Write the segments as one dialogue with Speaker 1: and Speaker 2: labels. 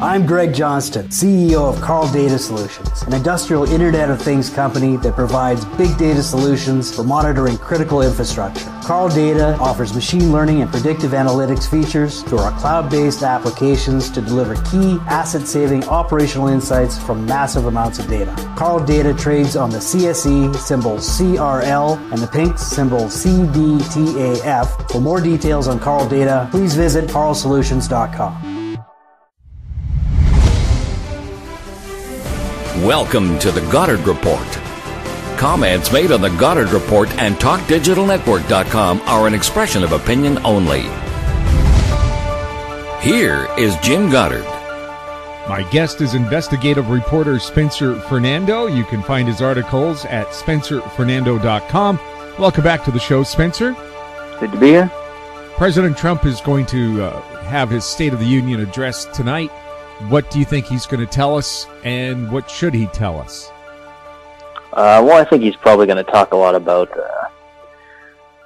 Speaker 1: I'm Greg Johnston, CEO of Carl Data Solutions, an industrial Internet of Things company that provides big data solutions for monitoring critical infrastructure. Carl Data offers machine learning and predictive analytics features to our cloud-based applications to deliver key asset-saving operational insights from massive amounts of data. Carl Data trades on the CSE, symbol CRL, and the Pink, symbol CDTAF. For more details on Carl Data, please visit carlsolutions.com.
Speaker 2: Welcome to the Goddard Report. Comments made on the Goddard Report and TalkDigitalNetwork.com are an expression of opinion only. Here is Jim Goddard.
Speaker 3: My guest is investigative reporter Spencer Fernando. You can find his articles at SpencerFernando.com. Welcome back to the show, Spencer.
Speaker 4: Good to be here.
Speaker 3: President Trump is going to have his State of the Union address tonight. What do you think he's going to tell us, and what should he tell us?
Speaker 4: Well, I think he's probably going to talk a lot about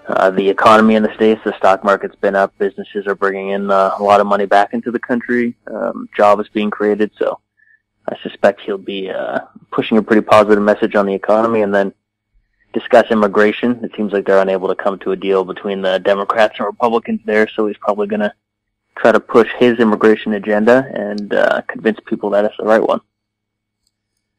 Speaker 4: the economy in the States. The stock market's been up. Businesses are bringing in a lot of money back into the country. Jobs being created. So I suspect he'll be pushing a pretty positive message on the economy, and then discuss immigration. It seems like they're unable to come to a deal between the Democrats and Republicans there, so he's probably going to try to push his immigration agenda and convince people that it's the right one.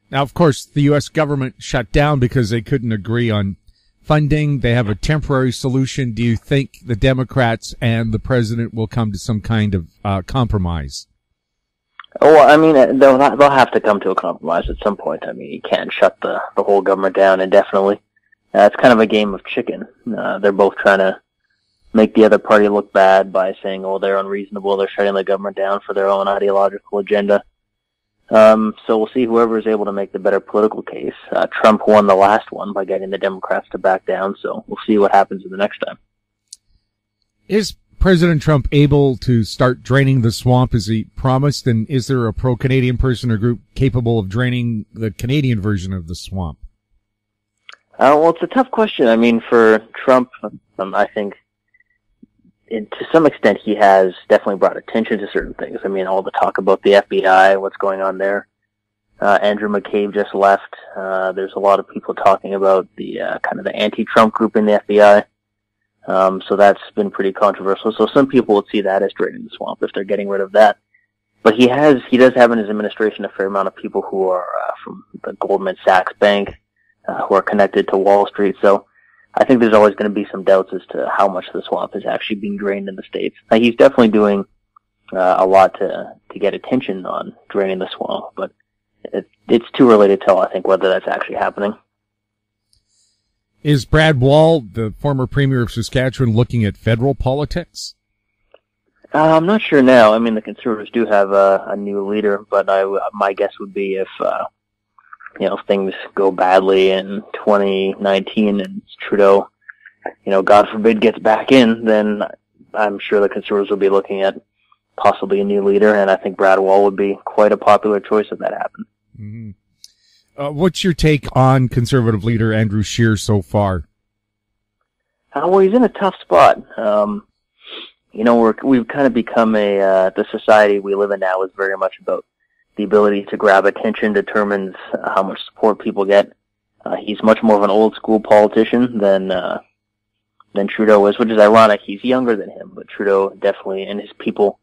Speaker 3: Now, of course, the U.S. government shut down because they couldn't agree on funding. They have a temporary solution. Do you think the Democrats and the president will come to some kind of compromise?
Speaker 4: Oh, I mean, they'll have to come to a compromise at some point. I mean, you can't shut the whole government down indefinitely. It's kind of a game of chicken. They're both trying to make the other party look bad by saying, oh, they're unreasonable, they're shutting the government down for their own ideological agenda. So we'll see whoever is able to make the better political case. Trump won the last one by getting the Democrats to back down, so we'll see what happens in the next time.
Speaker 3: Is President Trump able to start draining the swamp as he promised, and is there a pro-Canadian person or group capable of draining the Canadian version of the swamp?
Speaker 4: Well, it's a tough question. I mean, for Trump, I think to some extent, he has definitely brought attention to certain things. I mean, all the talk about the FBI, what's going on there. Andrew McCabe just left. There's a lot of people talking about the kind of the anti-Trump group in the FBI. So that's been pretty controversial. So some people would see that as draining the swamp if they're getting rid of that. But he does have in his administration a fair amount of people who are from the Goldman Sachs Bank, who are connected to Wall Street. So I think there's always going to be some doubts as to how much the swamp is actually being drained in the States. He's definitely doing a lot to get attention on draining the swamp, but it's too early to tell, I think, whether that's actually happening.
Speaker 3: Is Brad Wall, the former premier of Saskatchewan, looking at federal politics?
Speaker 4: I'm not sure now. I mean, the Conservatives do have a new leader, but my guess would be if things go badly in 2019 and Trudeau, God forbid, gets back in, then I'm sure the Conservatives will be looking at possibly a new leader, and I think Brad Wall would be quite a popular choice if that happened.
Speaker 3: Mm-hmm. What's your take on Conservative leader Andrew Scheer so far?
Speaker 4: Well, he's in a tough spot. We've kind of become the society we live in now is very much about the ability to grab attention determines how much support people get. He's much more of an old school politician than Trudeau is, which is ironic. He's younger than him, but Trudeau definitely and his people,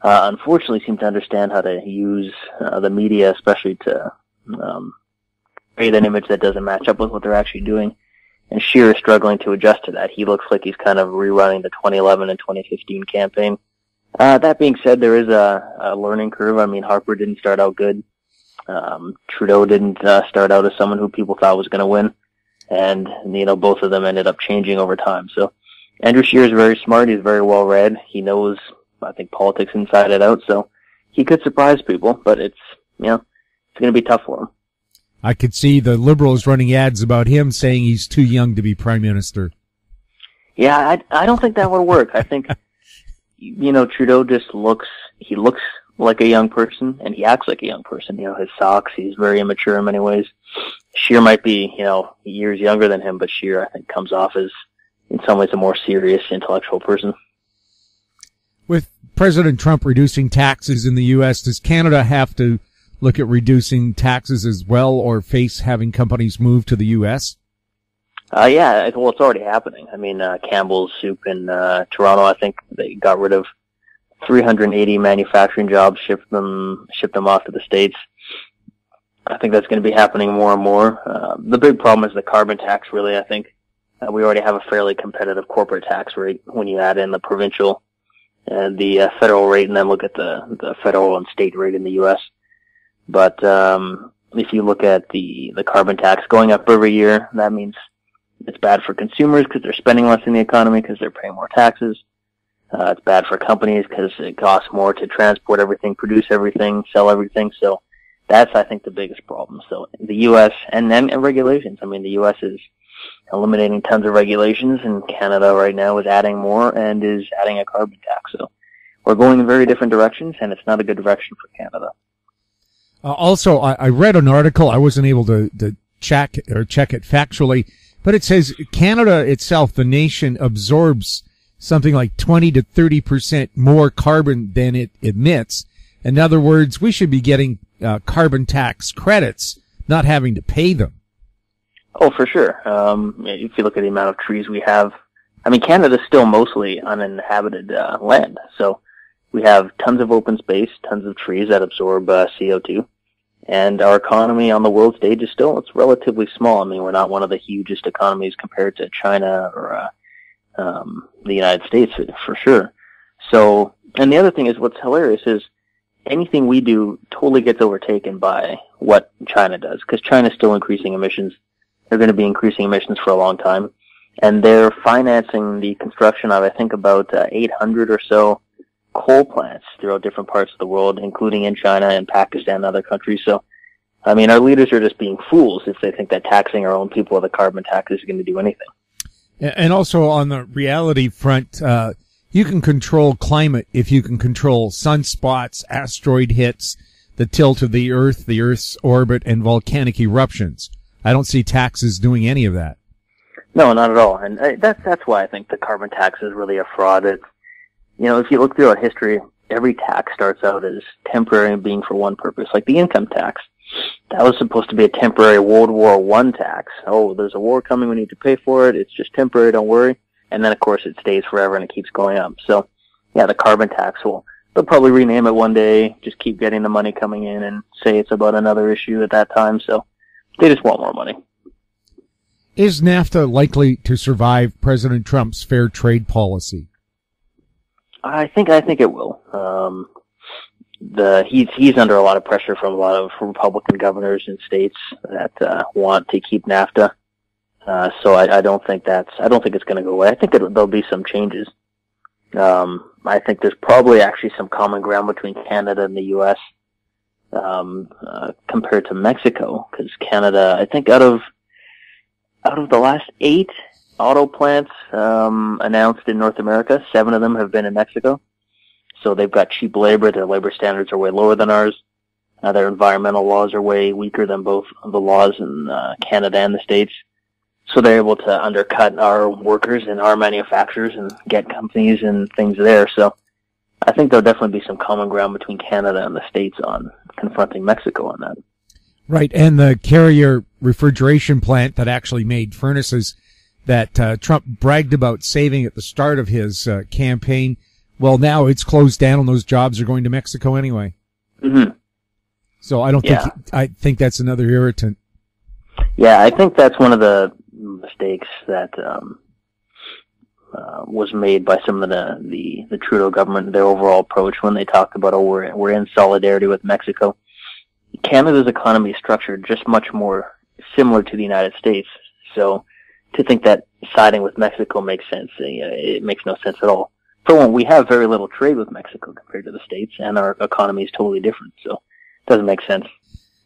Speaker 4: unfortunately seem to understand how to use the media, especially to create an image that doesn't match up with what they're actually doing. And Scheer is struggling to adjust to that. He looks like he's kind of rerunning the 2011 and 2015 campaign. That being said, there is a learning curve. I mean, Harper didn't start out good. Trudeau didn't start out as someone who people thought was going to win. And, both of them ended up changing over time. So Andrew Scheer is very smart. He's very well read. He knows, I think, politics inside and out. So he could surprise people, but it's going to be tough for him.
Speaker 3: I could see the Liberals running ads about him saying he's too young to be prime minister.
Speaker 4: Yeah, I don't think that would work. I think Trudeau just looks like a young person, and he acts like a young person. His socks, he's very immature in many ways. Scheer might be, years younger than him, but Scheer, I think, comes off as, in some ways, a more serious intellectual person.
Speaker 3: With President Trump reducing taxes in the U.S., does Canada have to look at reducing taxes as well, or face having companies move to the U.S.?
Speaker 4: Yeah, well, it's already happening. I mean, Campbell's Soup in Toronto, I think they got rid of 380 manufacturing jobs, shipped them off to the States. I think that's going to be happening more and more. The big problem is the carbon tax, really. I think we already have a fairly competitive corporate tax rate when you add in the provincial and the federal rate, and then look at the federal and state rate in the U.S. But if you look at the carbon tax going up every year, that means it's bad for consumers because they're spending less in the economy because they're paying more taxes. It's bad for companies because it costs more to transport everything, produce everything, sell everything. So that's, I think, the biggest problem. So the U.S. and regulations. I mean, the U.S. is eliminating tons of regulations, and Canada right now is adding more and is adding a carbon tax. So we're going in very different directions, and it's not a good direction for Canada.
Speaker 3: Also, I read an article. I wasn't able to check it factually, but it says Canada itself, the nation, absorbs something like 20 to 30% more carbon than it emits. In other words, we should be getting carbon tax credits, not having to pay them.
Speaker 4: Oh, for sure. If you look at the amount of trees we have, I mean, Canada's still mostly uninhabited land. So we have tons of open space, tons of trees that absorb CO2. And our economy on the world stage is it's relatively small. I mean, we're not one of the hugest economies compared to China or the United States, for sure. So, and the other thing is, what's hilarious is anything we do totally gets overtaken by what China does, because China's still increasing emissions. They're going to be increasing emissions for a long time. And they're financing the construction of, I think, about 800 or so coal plants throughout different parts of the world, including in China and Pakistan and other countries. So, I mean, our leaders are just being fools if they think that taxing our own people with a carbon tax is going to do anything.
Speaker 3: And also on the reality front, you can control climate if you can control sunspots, asteroid hits, the tilt of the Earth's orbit, and volcanic eruptions. I don't see taxes doing any of that.
Speaker 4: No, not at all. And that's why I think the carbon tax is really a fraud. It's, you know, if you look throughout history, every tax starts out as temporary and being for one purpose, like the income tax. That was supposed to be a temporary World War I tax. Oh, there's a war coming, we need to pay for it. It's just temporary, don't worry. And then, of course, it stays forever and it keeps going up. So, yeah, the carbon tax they'll probably rename it one day, just keep getting the money coming in and say it's about another issue at that time. So they just want more money.
Speaker 3: Is NAFTA likely to survive President Trump's fair trade policy?
Speaker 4: I think it will. He's under a lot of pressure from a lot of Republican governors in states that want to keep NAFTA. So I don't think it's going to go away. I think there'll be some changes. I think there's probably actually some common ground between Canada and the U.S. Compared to Mexico, because Canada, I think out of the last 8 auto plants announced in North America, 7 of them have been in Mexico. So they've got cheap labor. Their labor standards are way lower than ours. Their environmental laws are way weaker than both of the laws in Canada and the States. So they're able to undercut our workers and our manufacturers and get companies and things there. So I think there'll definitely be some common ground between Canada and the States on confronting Mexico on that.
Speaker 3: Right, and the Carrier refrigeration plant that actually made furnaces that Trump bragged about saving at the start of his campaign, well, now it's closed down and those jobs are going to Mexico anyway.
Speaker 4: Mm-hmm.
Speaker 3: So I think that's another irritant.
Speaker 4: Yeah, I think that's one of the mistakes that was made by some of the Trudeau government, their overall approach when they talked about, we're in solidarity with Mexico. Canada's economy is structured just much more similar to the United States. So to think that siding with Mexico makes sense, it makes no sense at all. For one, we have very little trade with Mexico compared to the States, and our economy is totally different. So it doesn't make sense.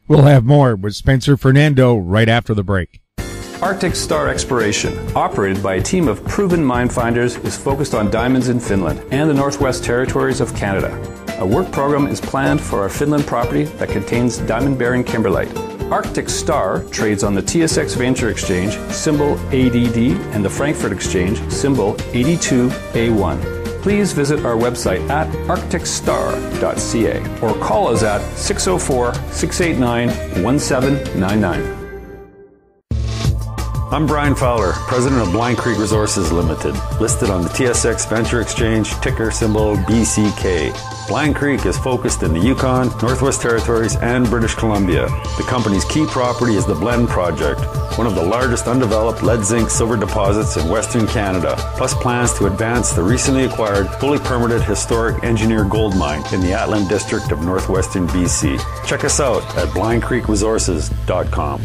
Speaker 3: We'll have more with Spencer Fernando right after the break.
Speaker 5: Arctic Star Exploration, operated by a team of proven mine finders, is focused on diamonds in Finland and the Northwest Territories of Canada. A work program is planned for our Finland property that contains diamond-bearing kimberlite. Arctic Star trades on the TSX Venture Exchange, symbol ADD, and the Frankfurt Exchange, symbol 82A1. please visit our website at arcticstar.ca or call us at 604-689-1799. I'm Brian Fowler, president of Blind Creek Resources Limited, listed on the TSX Venture Exchange, ticker symbol BCK. Blind Creek is focused in the Yukon, Northwest Territories, and British Columbia. The company's key property is the Blend Project, one of the largest undeveloped lead-zinc-silver deposits in Western Canada, plus plans to advance the recently acquired, fully permitted historic engineered gold mine in the Atlan District of Northwestern BC. Check us out at blindcreekresources.com.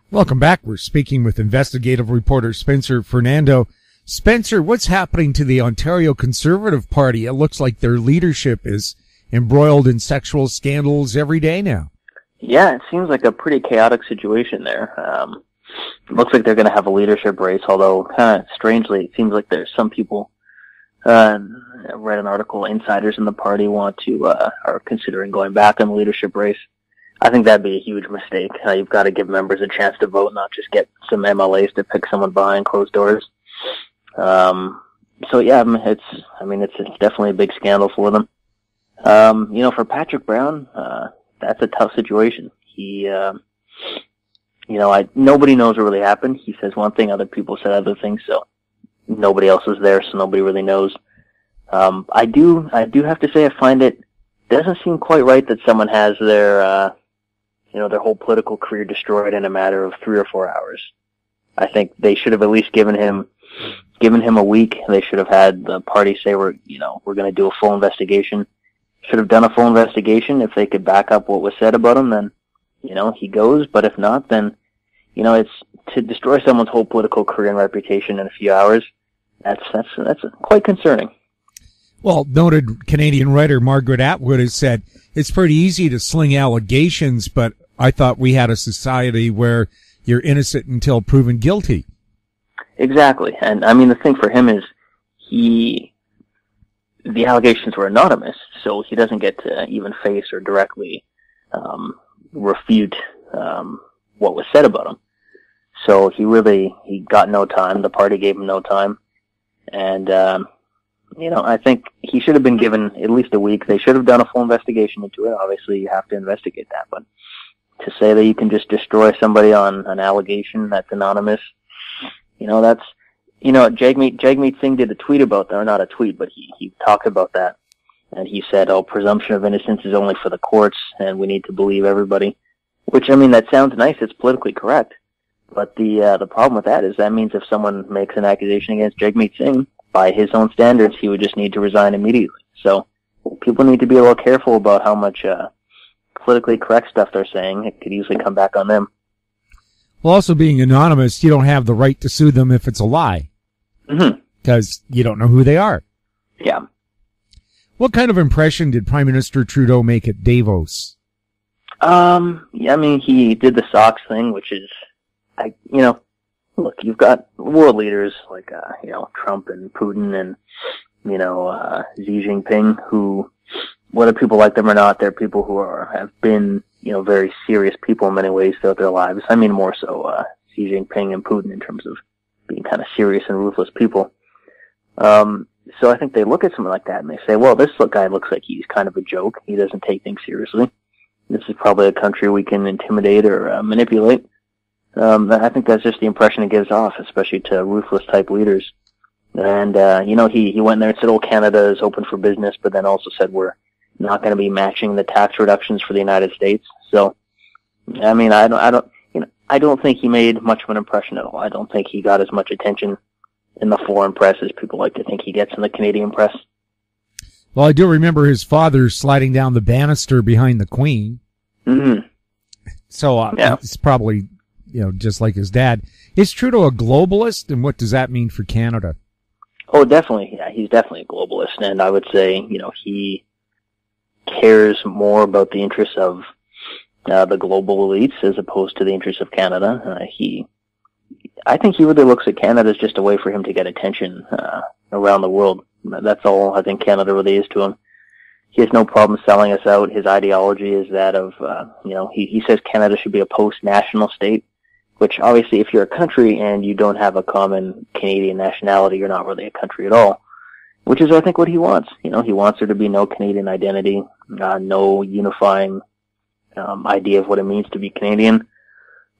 Speaker 3: Welcome back. We're speaking with investigative reporter Spencer Fernando. Spencer, what's happening to the Ontario Conservative Party? It looks like their leadership is embroiled in sexual scandals every day now.
Speaker 4: Yeah, it seems like a pretty chaotic situation there. It looks like they're going to have a leadership race, although kind of strangely, it seems like there's some people, I read an article, insiders in the party are considering going back in the leadership race. I think that'd be a huge mistake. You've got to give members a chance to vote, not just get some MLAs to pick someone behind closed doors. So yeah, it's definitely a big scandal for them. For Patrick Brown, that's a tough situation. He, nobody knows what really happened. He says one thing, other people said other things, so nobody else was there, so nobody really knows. I do have to say I find it doesn't seem quite right that someone has their whole political career destroyed in a matter of 3 or 4 hours. I think they should have at least given him a week. They should have had the party say we're going to do a full investigation. Should have done a full investigation. If they could back up what was said about him, then, he goes. But if not, then, it's to destroy someone's whole political career and reputation in a few hours. That's quite concerning.
Speaker 3: Well, noted Canadian writer Margaret Atwood has said, it's pretty easy to sling allegations, but I thought we had a society where you're innocent until proven guilty.
Speaker 4: Exactly. And the thing for him is the allegations were anonymous, so he doesn't get to even face or directly refute what was said about him. So he got no time. The party gave him no time. And, I think he should have been given at least a week. They should have done a full investigation into it. Obviously, you have to investigate that. But to say that you can just destroy somebody on an allegation that's anonymous, Jagmeet Singh did a tweet about that, or not a tweet, but he talked about that. And he said, presumption of innocence is only for the courts, and we need to believe everybody. Which, that sounds nice. It's politically correct. But the problem with that is that means if someone makes an accusation against Jagmeet Singh, by his own standards, he would just need to resign immediately. So people need to be a little careful about how much politically correct stuff they're saying. It could easily come back on them.
Speaker 3: Well, also being anonymous, you don't have the right to sue them if it's a lie.
Speaker 4: Mm-hmm.
Speaker 3: Because you don't know who they are.
Speaker 4: Yeah.
Speaker 3: What kind of impression did Prime Minister Trudeau make at Davos?
Speaker 4: He did the socks thing, which is, look, you've got world leaders like, Trump and Putin and, Xi Jinping, who, whether people like them or not, they're people who have been, very serious people in many ways throughout their lives. More so, Xi Jinping and Putin in terms of being kind of serious and ruthless people. So I think they look at someone like that and they say, well, this guy looks like he's kind of a joke. He doesn't take things seriously. This is probably a country we can intimidate or manipulate. I think that's just the impression it gives off, especially to ruthless type leaders. And, he went there and said, Canada is open for business, but then also said we're not going to be matching the tax reductions for the United States. So, I don't think he made much of an impression at all. I don't think he got as much attention in the foreign press as people like to think he gets in the Canadian press.
Speaker 3: Well, I do remember his father sliding down the banister behind the Queen.
Speaker 4: Mm-hmm.
Speaker 3: So, it's probably, just like his dad. Is Trudeau a globalist, and what does that mean for Canada?
Speaker 4: Oh, definitely. Yeah, he's definitely a globalist, and I would say, he cares more about the interests of the global elites as opposed to the interests of Canada. I think he really looks at Canada as just a way for him to get attention around the world. That's all I think Canada really is to him. He has no problem selling us out. His ideology is that of, he says Canada should be a post-national state, which obviously if you're a country and you don't have a common Canadian nationality, you're not really a country at all. which is, I think, what he wants. He wants there to be no Canadian identity, no unifying idea of what it means to be Canadian,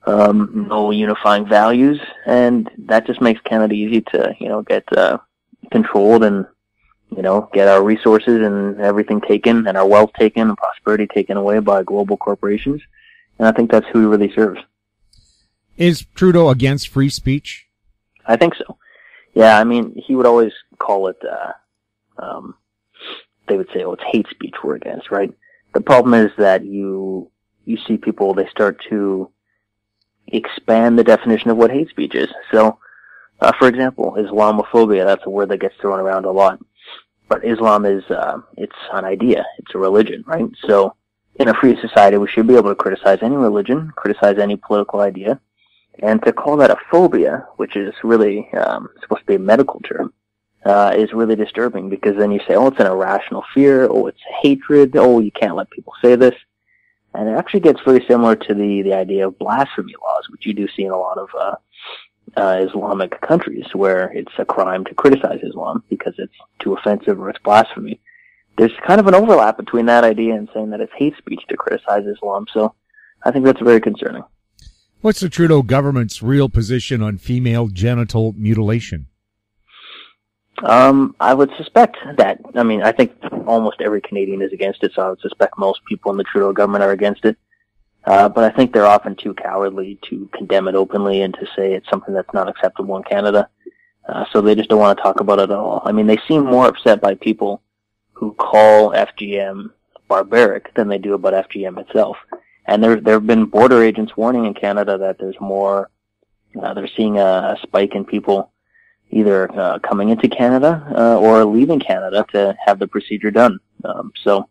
Speaker 4: no unifying values, and that just makes Canada easy to, get controlled and, get our resources and everything taken, and our wealth taken, and prosperity taken away by global corporations. And I think that's who he really serves.
Speaker 3: Is Trudeau against free speech?
Speaker 4: I think so. Yeah, I mean, he would always call it, they would say, it's hate speech we're against, right? The problem is that you see people, they start to expand the definition of what hate speech is. So, for example, Islamophobia, that's a word that gets thrown around a lot. But Islam is, it's an idea. It's a religion, right? So, in a free society, we should be able to criticize any religion, criticize any political idea. And to call that a phobia, which is really supposed to be a medical term, is really disturbing, because then you say, it's an irrational fear, it's hatred, you can't let people say this. And it actually gets very similar to the idea of blasphemy laws, which you do see in a lot of Islamic countries, where it's a crime to criticize Islam because it's too offensive or it's blasphemy. There's kind of an overlap between that idea and saying that it's hate speech to criticize Islam, so I think that's very concerning.
Speaker 3: What's the Trudeau government's real position on female genital mutilation?
Speaker 4: I would suspect that. I mean, I think almost every Canadian is against it, so I would suspect most people in the Trudeau government are against it. But I think they're often too cowardly to condemn it openly and to say it's something that's not acceptable in Canada. So they just don't want to talk about it at all. I mean, they seem more upset by people who call FGM barbaric than they do about FGM itself. And there have been border agents warning in Canada that there's more, they're seeing a spike in people either coming into Canada or leaving Canada to have the procedure done. So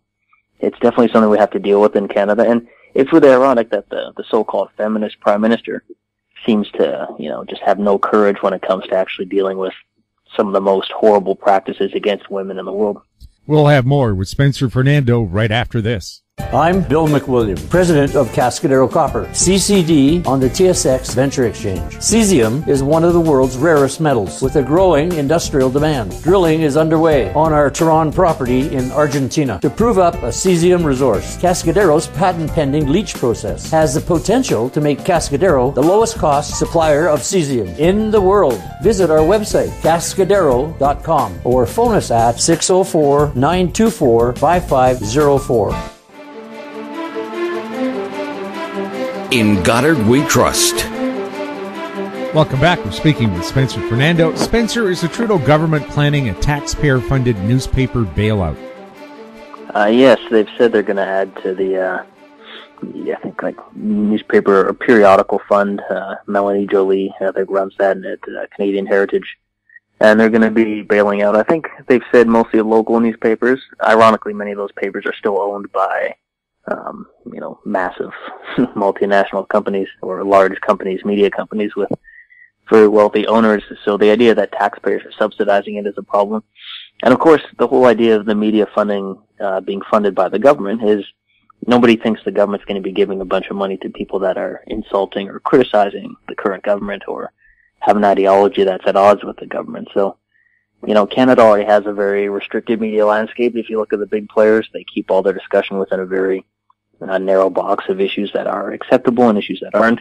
Speaker 4: it's definitely something we have to deal with in Canada. And it's really ironic that the so-called feminist prime minister seems to, just have no courage when it comes to actually dealing with some of the most horrible practices against women in the world.
Speaker 3: We'll have more with Spencer Fernando right after this.
Speaker 6: I'm Bill McWilliam, president of Cascadero Copper, CCD on the TSX Venture Exchange. Cesium is one of the world's rarest metals with a growing industrial demand. Drilling is underway on our Tehran property in Argentina to prove up a cesium resource. Cascadero's patent-pending leach process has the potential to make Cascadero the lowest cost supplier of cesium in the world. Visit our website, cascadero.com, or phone us at 604-924-5504.
Speaker 2: In Goddard we trust.
Speaker 3: Welcome back. We're speaking with Spencer Fernando. Spencer, is the Trudeau government planning a taxpayer-funded newspaper bailout?
Speaker 4: Yes, they've said they're going to add to the, I think, newspaper or periodical fund. Melanie Jolie, I think, runs that at Canadian Heritage. And they're going to be bailing out, I think they've said, mostly local newspapers. Ironically, many of those papers are still owned by massive multinational companies or large companies, media companies with very wealthy owners. So the idea that taxpayers are subsidizing it is a problem. And of course, the whole idea of the media funding, being funded by the government is nobody thinks the government's going to be giving a bunch of money to people that are insulting or criticizing the current government or have an ideology that's at odds with the government. So, Canada already has a very restricted media landscape. If you look at the big players, they keep all their discussion within a very narrow box of issues that are acceptable and issues that aren't,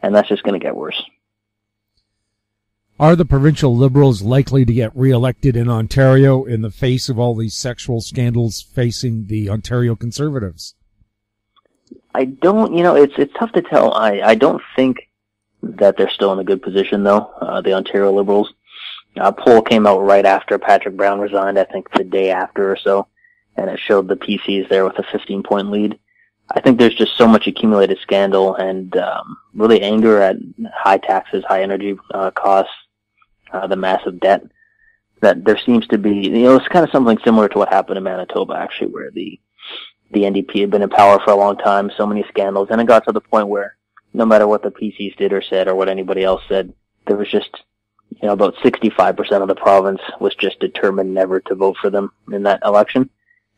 Speaker 4: and that's just going to get worse.
Speaker 3: Are the provincial Liberals likely to get re-elected in Ontario in the face of all these sexual scandals facing the Ontario Conservatives?
Speaker 4: I don't, it's tough to tell. I don't think that they're still in a good position, though, the Ontario Liberals. A poll came out right after Patrick Brown resigned, I think the day after or so, and it showed the PCs there with a 15-point lead. I think there's just so much accumulated scandal and really anger at high taxes, high energy costs, the massive debt, that there seems to be, it's kind of something similar to what happened in Manitoba, actually, where the NDP had been in power for a long time, so many scandals, and it got to the point where no matter what the PCs did or said or what anybody else said, there was just, about 65% of the province was just determined never to vote for them in that election.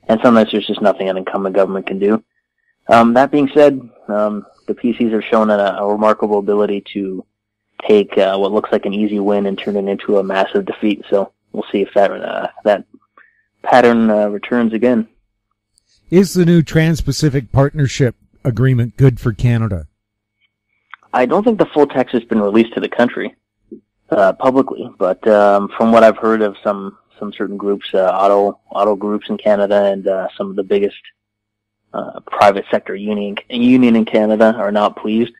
Speaker 4: And sometimes there's just nothing an incumbent government can do. That being said, the PCs have shown a remarkable ability to take what looks like an easy win and turn it into a massive defeat. So we'll see if that pattern returns again.
Speaker 3: Is the new Trans-Pacific Partnership Agreement good for Canada?
Speaker 4: I don't think the full text has been released to the country publicly, but from what I've heard of some certain groups, auto groups in Canada, and some of the biggest private sector union in Canada are not pleased.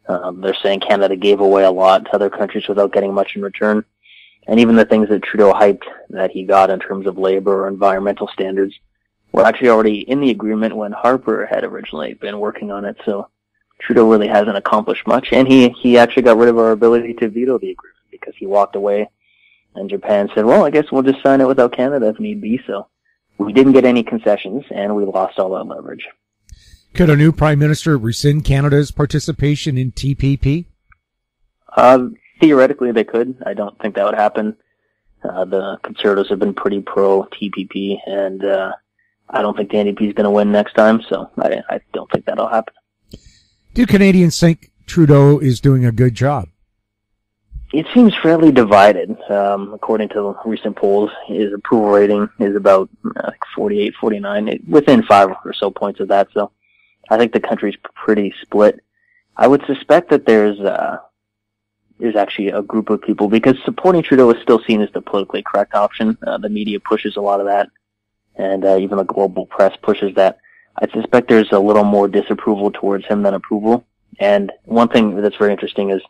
Speaker 4: They're saying Canada gave away a lot to other countries without getting much in return. And even the things that Trudeau hyped that he got in terms of labor or environmental standards were actually already in the agreement when Harper had originally been working on it. So Trudeau really hasn't accomplished much. And he actually got rid of our ability to veto the agreement because he walked away, and Japan said, well, I guess we'll just sign it without Canada if need be. So we didn't get any concessions, and we lost all that leverage.
Speaker 3: Could a new prime minister rescind Canada's participation in TPP?
Speaker 4: Theoretically, they could. I don't think that would happen. The Conservatives have been pretty pro-TPP, and I don't think the NDP is going to win next time, so I don't think that'll happen.
Speaker 3: Do Canadians think Trudeau is doing a good job?
Speaker 4: It seems fairly divided. According to recent polls, his approval rating is about 48, 49, within 5 or so points of that, so I think the country's pretty split. I would suspect that there's actually a group of people, because supporting Trudeau is still seen as the politically correct option. The media pushes a lot of that, and even the global press pushes that. I suspect there's a little more disapproval towards him than approval. And one thing that's very interesting is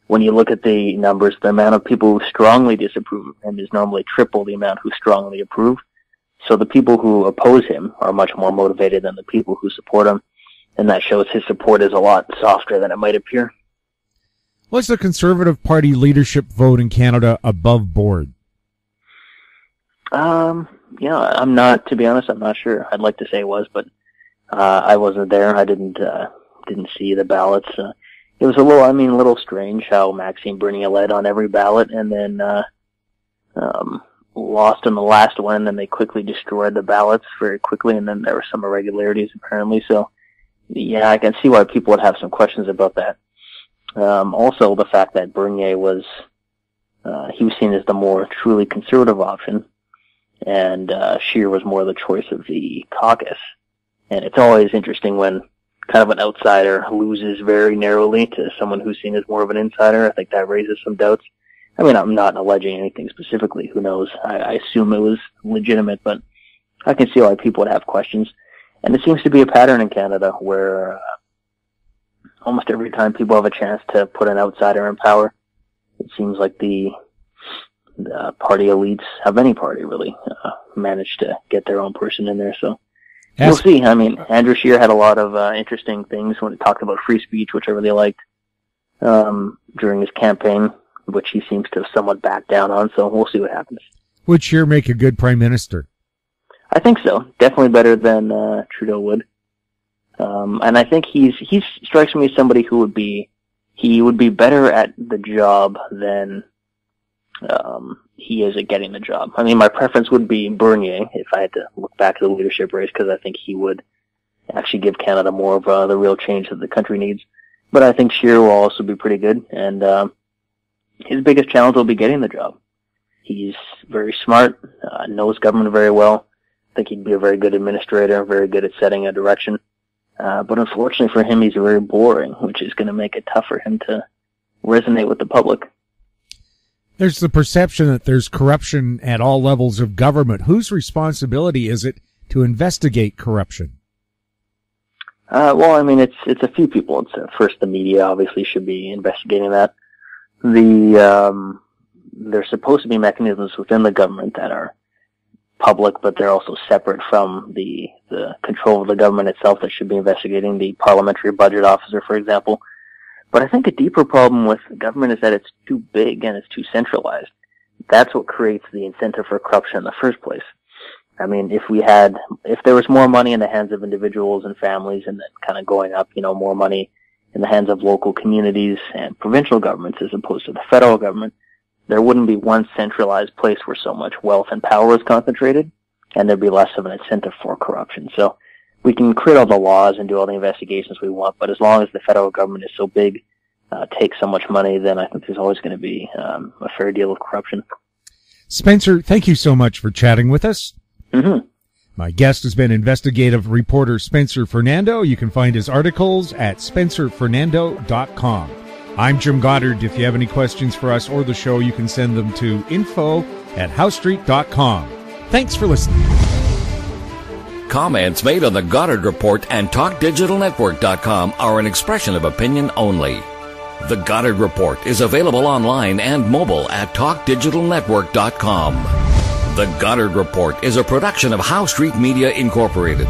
Speaker 4: when you look at the numbers, the amount of people who strongly disapprove of him is normally triple the amount who strongly approve. So the people who oppose him are much more motivated than the people who support him, and that shows his support is a lot softer than it might appear.
Speaker 3: Was the Conservative Party leadership vote in Canada above board?
Speaker 4: I'm not, to be honest, I'm not sure. I'd like to say it was, but I wasn't there. I didn't see the ballots. It was a little strange how Maxime Bernier led on every ballot and then lost in the last one, and then they quickly destroyed the ballots very quickly, and then there were some irregularities apparently. So, yeah, I can see why people would have some questions about that. Also, the fact that Bernier was seen as the more truly conservative option, and Scheer was more the choice of the caucus. And it's always interesting when kind of an outsider loses very narrowly to someone who's seen as more of an insider. I think that raises some doubts. I mean, I'm not alleging anything specifically. Who knows? I assume it was legitimate, but I can see why people would have questions. And it seems to be a pattern in Canada where almost every time people have a chance to put an outsider in power, it seems like the party elites of any party really manage to get their own person in there. So we'll see. I mean, Andrew Scheer had a lot of interesting things when he talked about free speech, which I really liked during his campaign, which he seems to have somewhat backed down on. So we'll see what happens.
Speaker 3: Would Scheer make a good prime minister?
Speaker 4: I think so. Definitely better than Trudeau would. And I think he strikes me as somebody who would be better at the job than he is at getting the job. I mean, my preference would be Bernier if I had to look back to the leadership race, because I think he would actually give Canada more of the real change that the country needs. But I think Scheer will also be pretty good, and his biggest challenge will be getting the job. He's very smart, knows government very well. I think he'd be a very good administrator, very good at setting a direction. But unfortunately for him, he's very boring, which is going to make it tough for him to resonate with the public.
Speaker 3: There's the perception that there's corruption at all levels of government. Whose responsibility is it to investigate corruption?
Speaker 4: Well, I mean, it's a few people. It's first, the media obviously should be investigating that. There's supposed to be mechanisms within the government that are public, but they're also separate from the control of the government itself that should be investigating. The parliamentary budget officer, for example. But I think a deeper problem with the government is that it's too big and it's too centralized. That's what creates the incentive for corruption in the first place. I mean, if there was more money in the hands of individuals and families, and then kind of going up, more money in the hands of local communities and provincial governments as opposed to the federal government, there wouldn't be one centralized place where so much wealth and power is concentrated, and there'd be less of an incentive for corruption. So we can create all the laws and do all the investigations we want, but as long as the federal government is so big, takes so much money, then I think there's always going to be a fair deal of corruption.
Speaker 3: Spencer, thank you so much for chatting with us.
Speaker 4: Mm-hmm.
Speaker 3: My guest has been investigative reporter Spencer Fernando. You can find his articles at spencerfernando.com. I'm Jim Goddard. If you have any questions for us or the show, you can send them to info@howstreet.com. Thanks for listening.
Speaker 2: Comments made on the Goddard Report and TalkDigitalNetwork.com are an expression of opinion only. The Goddard Report is available online and mobile at TalkDigitalNetwork.com. The Goddard Report is a production of How Street Media Incorporated.